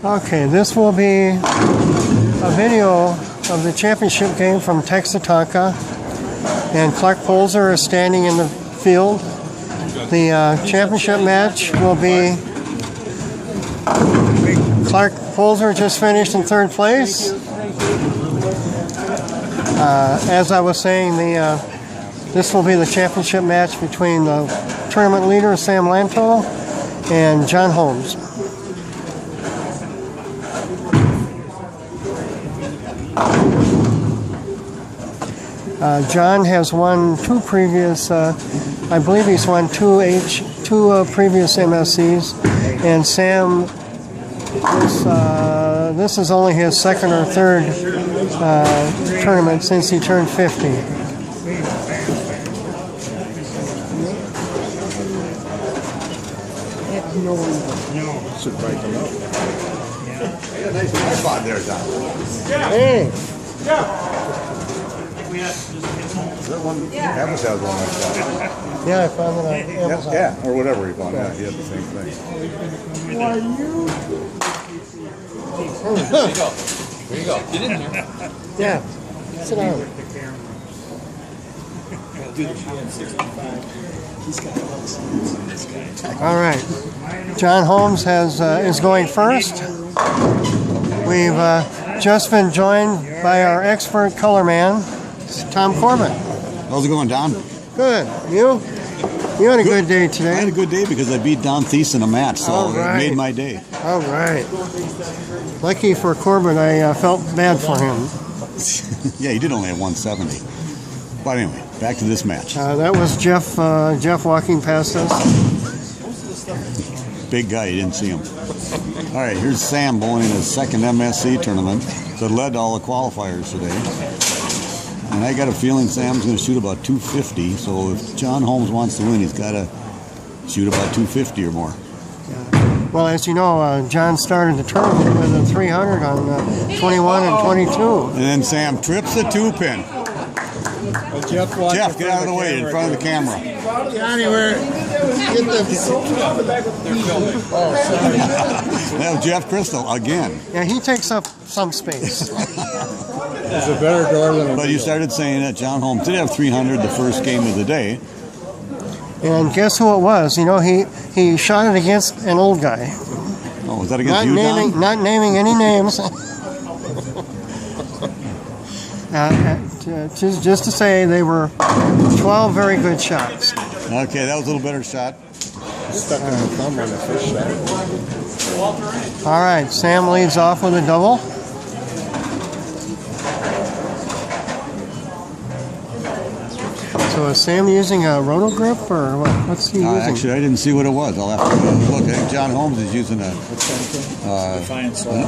Okay, this will be a video of the championship game from TexaTonka, and Clark Polzer is standing in the field. The championship match will be Clark Polzer just finished in third place. As I was saying, this will be the championship match between the tournament leader Sam Lantto and John Hommes. John has won two previous, I believe he's won two previous MSCs, and Sam, this is only his second or third tournament since he turned 50. Should break them up. Yeah, nice tripod there, John. Hey! Is that one? Amazon has one like that. Yeah, I found it on Amazon. Yeah, or whatever you found. Yeah, he had the same thing. Why you? There you go. Get in there. Yeah. Sit down. All right. John Hommes is going first. We've just been joined by our expert color man, Tom Corbett. How's it going, Don? Good. You? You had a good day today. I had a good day because I beat Don Thies in a match, so it made my day. All right. Lucky for Corbett, I felt bad for him. Yeah, he did only have 170. But anyway, back to this match. That was Jeff walking past us. Big guy, you didn't see him. All right, here's Sam bowling in his second MSC tournament that led to all the qualifiers today. And I got a feeling Sam's going to shoot about 250, so if John Hommes wants to win, he's got to shoot about 250 or more. Yeah. Well, as you know, John started the tournament with a 300 on 21 and 22. And then Sam trips the 2-pin. Jeff, get out of the way in front of the camera. Johnny, get the... Oh, sorry. That was Jeff Crystal again. Yeah, he takes up some space. It's a better door than a... But you started saying that John Hommes did have 300 the first game of the day. And guess who it was? You know, he shot it against an old guy. Oh, was that against you, Don? Not naming any names. Just to say they were 12 very good shots. Okay, that was a little better shot. Stuck in the thumb on the first shot. All right, Sam leads off with a double. So is Sam using a roto grip or what's he using? Actually, I didn't see what it was. I'll have to look. I think John Hommes is using a... Defiant Soul.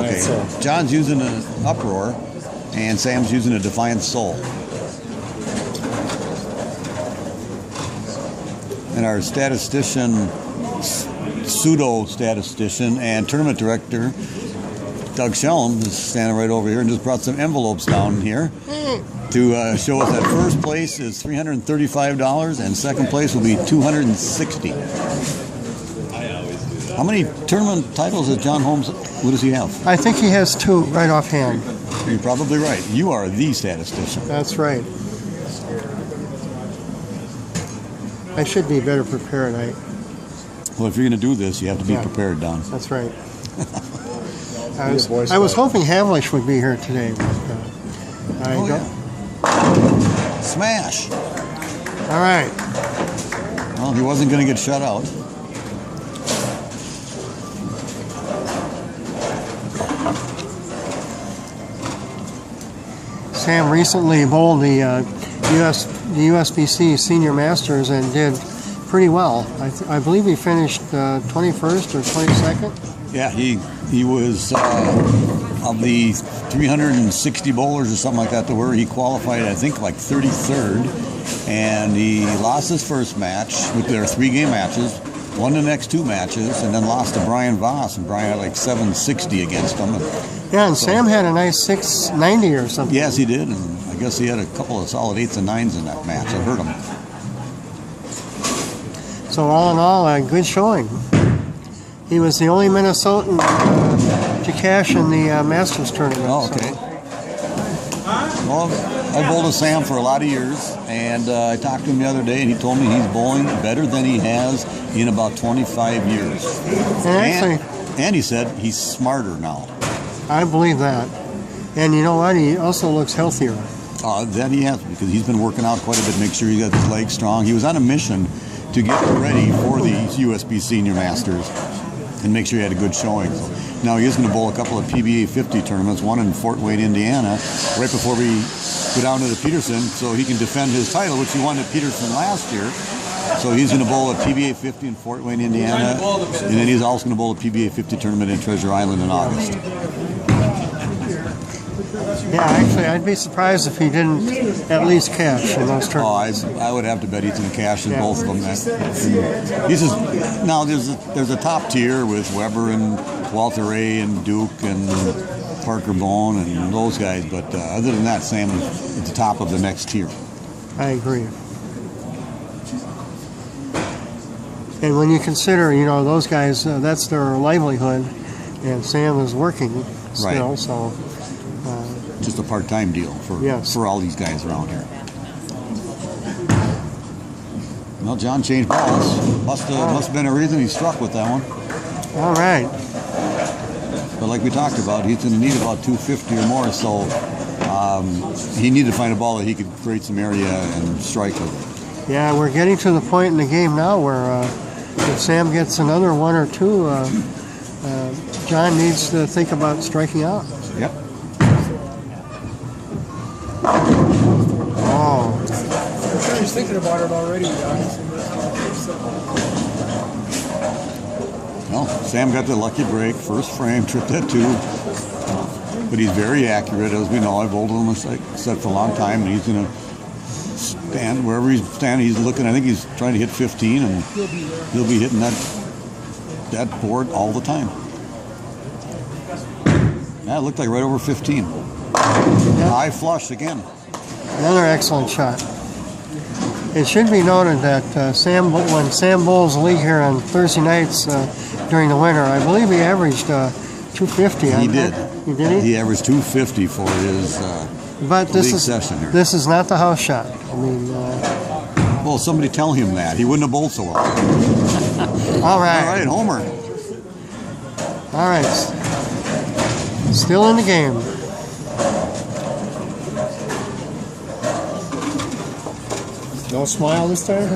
Okay, John's using an Uproar, and Sam's using a Defiant Soul. And our statistician, pseudo-statistician, and tournament director, Doug Shellum, is standing right over here and just brought some envelopes down here to show us that first place is $335 and second place will be $260. How many tournament titles has John Hommes? What does he have? I think he has two right offhand. You're probably right. You are the statistician. That's right. I should be better prepared. Well, if you're going to do this, you have to be prepared, Don. That's right. I was hoping Havlish would be here today. But, Smash! All right. Well, he wasn't going to get shut out. Sam recently bowled the USBC Senior Masters and did pretty well. I believe he finished 21st or 22nd. Yeah, he was of the 360 bowlers or something like that to where he qualified, I think, like 33rd. And he lost his first match with their 3-game matches, won the next 2 matches, and then lost to Brian Voss. And Brian had like 760 against him. Yeah, and so, Sam had a nice 690 or something. Yes, he did. And I guess he had a couple of solid 8s and 9s in that match. I heard him. So all in all, a good showing. He was the only Minnesotan to cash in the Masters tournament. Oh, okay. Well, I bowled with Sam for a lot of years, and I talked to him the other day, and he told me he's bowling better than he has in about 25 years. And he said he's smarter now. I believe that. And you know what? He also looks healthier. That he has, because he's been working out quite a bit, make sure he got his legs strong. He was on a mission to get ready for the USB Senior Masters and make sure he had a good showing. So now he is going to bowl a couple of PBA 50 tournaments, one in Fort Wayne, Indiana, right before we go down to the Peterson, so he can defend his title, which he won at Peterson last year. So he's going to bowl a PBA 50 in Fort Wayne, Indiana, and then he's also going to bowl a PBA 50 tournament in Treasure Island in August. Yeah, actually, I'd be surprised if he didn't at least cash in those tournaments. I would have to bet he's going to cash in both of them. He's just, now there's a top tier with Weber and Walter Ray and Duke and Parker Bone and those guys, but other than that, Sam is at the top of the next tier. I agree. And when you consider, those guys, that's their livelihood, and Sam is working still, right. So... just a part-time deal for all these guys around here. Well, John changed balls. Must have been a reason he struck with that one. All right. But like we talked about, he's going to need about 250 or more, so he needed to find a ball that he could create some area and strike with it. Yeah, we're getting to the point in the game now where if Sam gets another one or two, John needs to think about striking out. Yep. Oh. I'm sure he's thinking about it already, Well, Sam got the lucky break, first frame, tripped that two. But he's very accurate, as we know. I've bowled him, like I said, for a long time, and he's going to stand wherever he's standing. He's looking, I think he's trying to hit 15, and he'll be hitting that board all the time. Yeah, it looked like right over 15. High flush again. Another excellent shot. It should be noted that when Sam bowls the league here on Thursday nights during the winter, I believe he averaged 250. He did. He did? He averaged 250 for his league session here. This is not the house shot. I mean... well, somebody tell him that. He wouldn't have bowled so well. All right. All right, Homer. All right. Still in the game. No smile this time?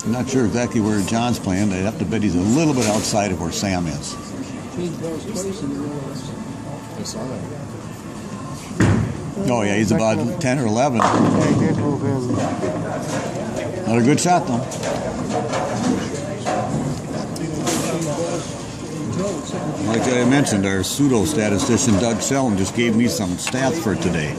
I'm not sure exactly where John's playing. I'd have to bet he's a little bit outside of where Sam is. Oh, yeah, he's about 10 or 11. Yeah, he did move in. Not a good shot, though. Like I mentioned, our pseudo-statistician Doug Shellham just gave me some stats for today.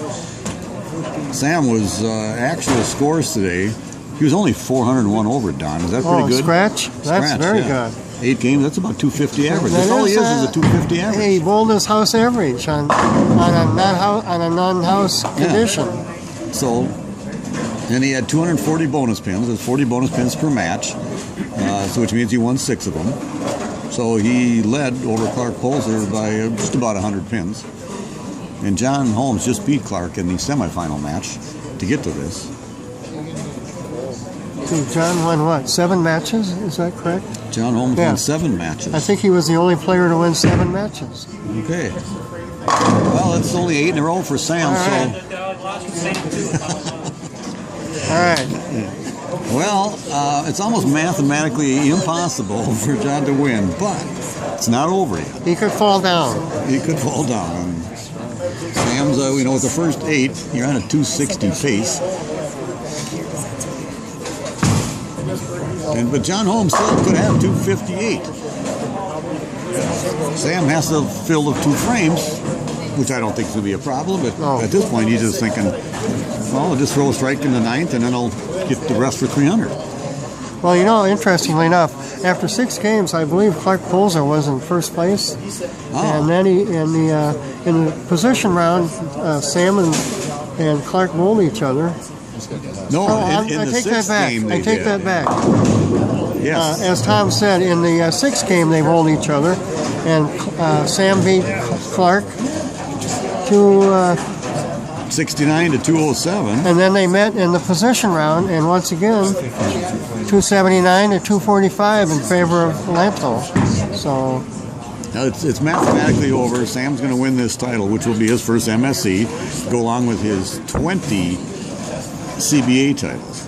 Sam was actual scores today. He was only 401 over, Don. Is that pretty good? Scratch? That's very good. 8 games, that's about 250 average. That's all he is a 250 average. Hey, he bowled his house average on a non-house condition. So, and he had 240 bonus pins. There's 40 bonus pins per match, so which means he won 6 of them. So he led over Clark Polzer by just about 100 pins. And John Holmes just beat Clark in the semifinal match to get to this. So John won what? 7 matches? Is that correct? John Holmes won 7 matches. I think he was the only player to win 7 matches. Okay. Well, it's only 8 in a row for Sam. All right. Well, it's almost mathematically impossible for John to win, but it's not over yet. He could fall down. He could fall down. And Sam's, with the first 8, you're on a 260 pace. But John Holmes still could have 258. Sam has to fill the 2 frames, which I don't think will be a problem, but at this point he's just thinking, well, I'll just throw a strike in the 9th and then I'll get the rest for 300. Well, interestingly enough, after 6 games, I believe Clark Polzer was in first place. And then in the position round, Sam and Clark bowled each other. No, Oh, in I the take that sixth back. game I they take did. that back. Yes. As Tom said, in the sixth game they rolled each other, and Sam beat Clark to, 69 to 207. and then they met in the position round, and once again, 279 to 245 in favor of Lantto. So Now it's mathematically over. Sam's going to win this title, which will be his first MSC, go along with his 20 CBA titles.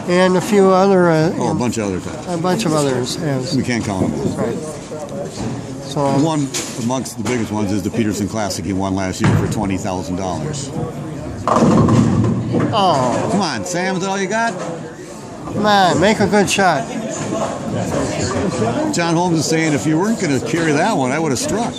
and a few other, Oh, a bunch of other titles. a bunch of others. As, We can't count them all. right. So One amongst the biggest ones is the Peterson Classic he won last year for $20,000. oh, Come on, Sam, is that all you got? come on, make a good shot. John Holmes is saying if you weren't going to carry that one, I would have struck.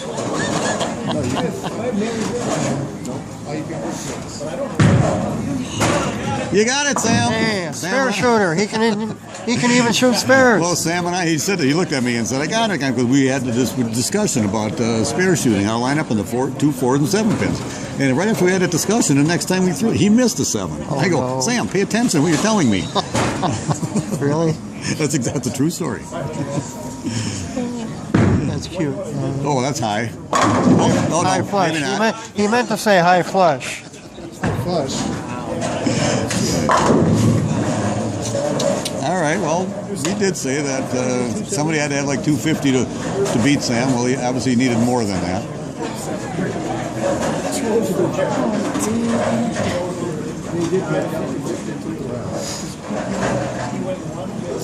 You got it, Sam. Hey, Sam spare and I- shooter. He can even shoot spares. Well, Sam and I, he looked at me and said, I got it, because we had this discussion about spare shooting, how to line up in the 2, 4, and 7 pins. And right after we had that discussion, the next time we threw it, he missed a 7. I go, no. Sam, pay attention to what you're telling me. Really? That's a true story. That's cute. Oh, that's high. Oh, no, High no, flush. maybe not. He meant to say high flush. Flush. All right, well, we did say that somebody had to have like 250 to beat Sam. Well, he obviously needed more than that.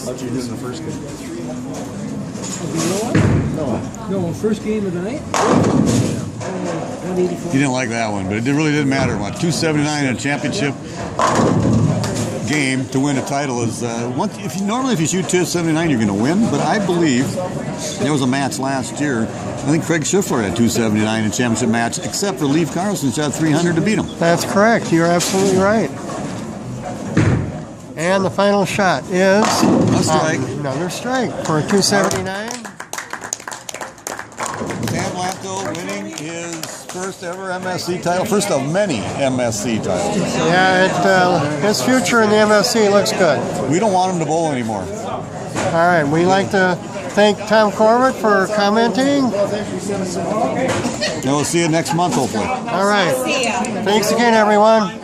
How'd you do in the first game? No, first game of the night? He didn't like that one, but it really didn't matter much. 279 in a championship game to win a title is normally if you shoot 279 you're going to win, but I believe there was a match last year. I think Craig Schiffler had 279 in a championship match, except for Leif Carlson shot 300 to beat him. That's correct. You're absolutely right. And the final shot is A strike. another strike for a 279. Sam Lantto winning his first ever MSC title, first of many MSC titles. Yeah, his future in the MSC looks good. We don't want him to bowl anymore. All right, we'd like to thank Tom Corbett for commenting. And we'll see you next month, hopefully. All right. Thanks again, everyone.